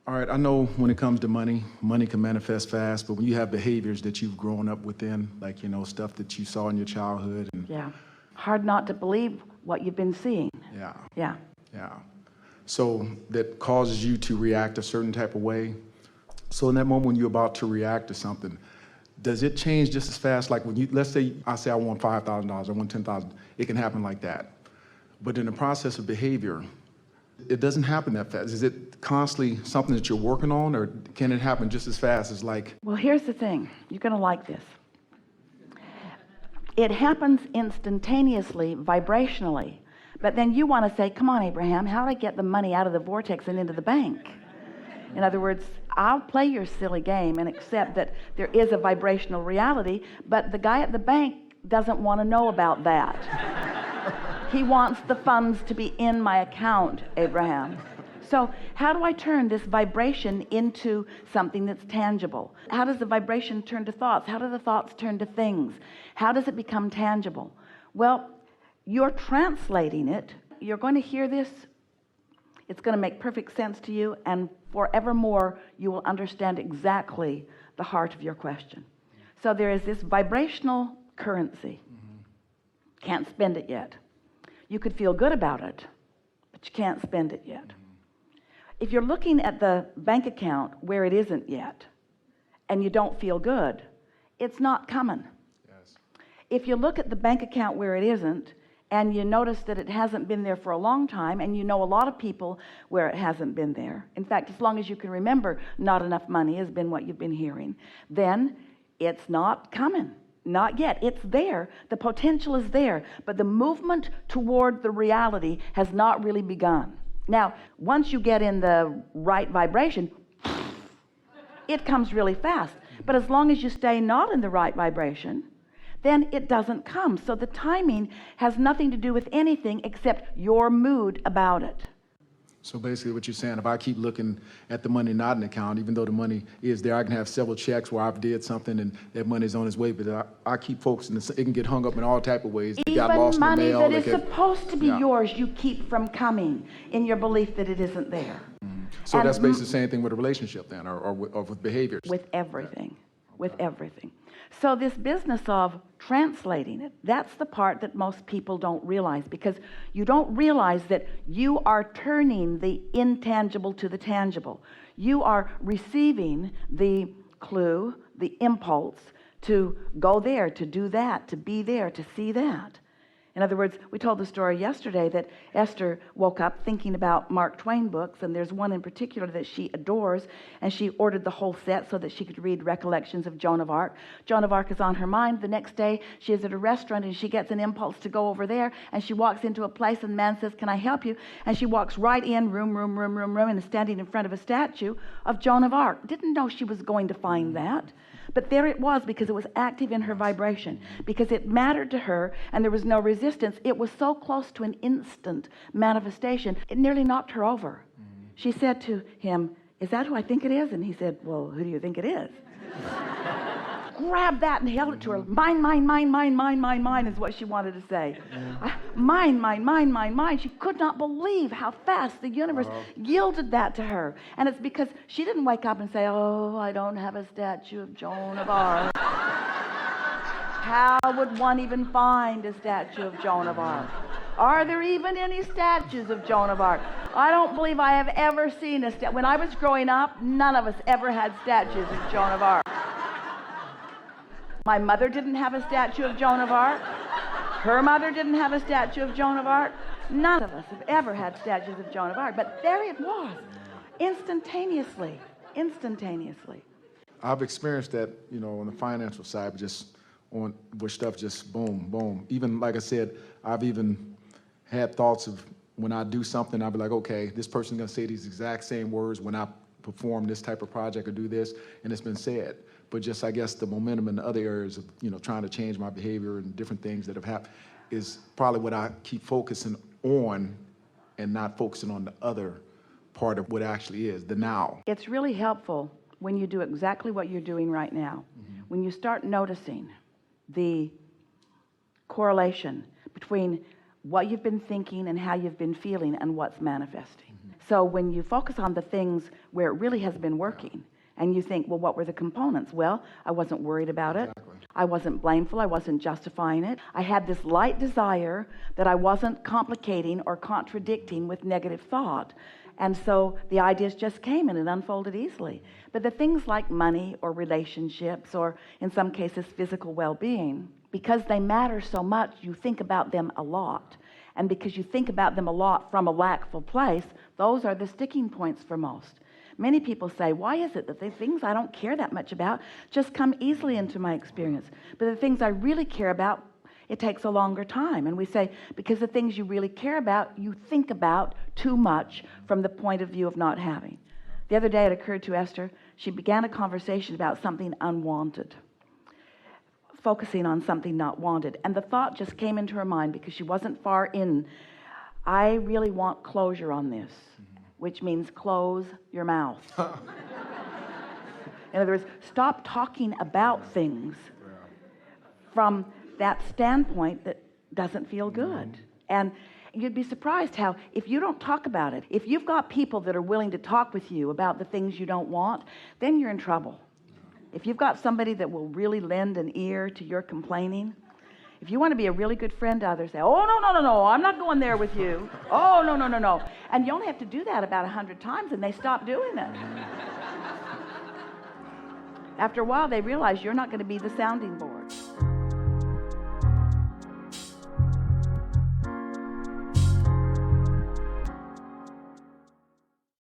All right, I know when it comes to money, money can manifest fast, but when you have behaviors that you've grown up within, like, stuff that you saw in your childhood and Yeah. Hard not to believe what you've been seeing. yeah, Yeah. yeah. So that causes you to react a certain type of way. So in that moment when you're about to react to something, does it change just as fast? Like when let's say I want $5,000, I want 10,000, it can happen like that. But in the process of behavior, it doesn't happen that fast. Is it constantly something that you're working on, or can it happen just as fast as like? Well, here's the thing. You're going to like this. It happens instantaneously, vibrationally. But then you want to say, come on, Abraham, how do I get the money out of the vortex and into the bank? In other words, I'll play your silly game and accept that there is a vibrational reality, but the guy at the bank doesn't want to know about that. He wants the funds to be in my account, Abraham. So how do I turn this vibration into something that's tangible? How does the vibration turn to thoughts? How do the thoughts turn to things? How does it become tangible? Well, you're translating it. You're going to hear this. It's going to make perfect sense to you, and forevermore you will understand exactly the heart of your question. So there is this vibrational currency. Can't spend it yet. You could feel good about it, but you can't spend it yet. If you're looking at the bank account where it isn't yet, and you don't feel good, it's not coming. Yes. If you look at the bank account where it isn't, and you notice that it hasn't been there for a long time, and you know a lot of people where it hasn't been there. In fact, as long as you can remember, not enough money has been what you've been hearing. Then it's not coming. Not yet. It's there. The potential is there. But the movement toward the reality has not really begun. Now, once you get in the right vibration, it comes really fast. But as long as you stay not in the right vibration, then it doesn't come. So the timing has nothing to do with anything except your mood about it. So basically what you're saying, if I keep looking at the money not in the account, even though the money is there, I can have several checks where I've did something and that money's on its way, but I keep focusing. It can get hung up in all type of ways. It got lost Even in the money mail, that is supposed to be yours, you keep from coming in your belief that it isn't there. So And that's basically the same thing with a relationship then, or with behaviors. With everything. With everything. So this business of translating it, that's the part that most people don't realize, because you don't realize that you are turning the intangible to the tangible. You are receiving the clue, the impulse to go there, to do that, to be there, to see that. In other words, we told the story yesterday that Esther woke up thinking about Mark Twain books, and there's one in particular that she adores, and she ordered the whole set so that she could read Recollections of Joan of Arc. Joan of Arc is on her mind. The next day, she is at a restaurant, and she gets an impulse to go over there, and she walks into a place, and the man says, "Can I help you?" And she walks right in, room, and is standing in front of a statue of Joan of Arc. Didn't know she was going to find that. But there it was, because it was active in her vibration, because it mattered to her, and there was no resistance. It was so close to an instant manifestation, it nearly knocked her over. She said to him, "Is that who I think it is?" And he said, "Well, who do you think it is?" Grabbed that and held it to her. Mine, mine, mine, mine, mine, mine, mine is what she wanted to say. Mine, mine, mine, mine, mine. She could not believe how fast the universe yielded that to her. And it's because she didn't wake up and say, "Oh, I don't have a statue of Joan of Arc." How would one even find a statue of Joan of Arc? Are there even any statues of Joan of Arc? I don't believe I have ever seen a statue. When I was growing up, none of us ever had statues of Joan of Arc. My mother didn't have a statue of Joan of Arc. Her mother didn't have a statue of Joan of Arc. None of us have ever had statues of Joan of Arc. But there it was, instantaneously. I've experienced that, on the financial side, but just on where stuff just boom, boom. Even like I said, I've even had thoughts of when I do something, I'll be like, okay, this person's gonna say these exact same words when I perform this type of project or do this, and it's been said. But just, I guess, the momentum in the other areas of, trying to change my behavior and different things that have happened is probably what I keep focusing on and not focusing on the other part of what actually is, the now. It's really helpful when you do exactly what you're doing right now. When you start noticing the correlation between what you've been thinking and how you've been feeling and what's manifesting. So when you focus on the things where it really has been working, and you think, well, what were the components? Well, I wasn't worried about it. Exactly. I wasn't blameful. I wasn't justifying it. I had this light desire that I wasn't complicating or contradicting with negative thought. And so the ideas just came and it unfolded easily. But the things like money or relationships, or in some cases physical well-being, because they matter so much, you think about them a lot. And because you think about them a lot from a lackful place, those are the sticking points for most. Many people say, why is it that the things I don't care that much about just come easily into my experience? But the things I really care about, it takes a longer time. And we say, because the things you really care about, you think about too much from the point of view of not having. The other day it occurred to Esther, she began a conversation about something unwanted, focusing on something not wanted. And the thought just came into her mind because she wasn't far in. I really want closure on this, which means close your mouth. In other words, stop talking about things from that standpoint that doesn't feel good. And you'd be surprised how, if you don't talk about it, if you've got people that are willing to talk with you about the things you don't want, then you're in trouble. If you've got somebody that will really lend an ear to your complaining, if you want to be a really good friend to others, say, oh, no, I'm not going there with you. Oh, no. And you only have to do that about 100 times and they stop doing it. After a while, they realize you're not going to be the sounding board.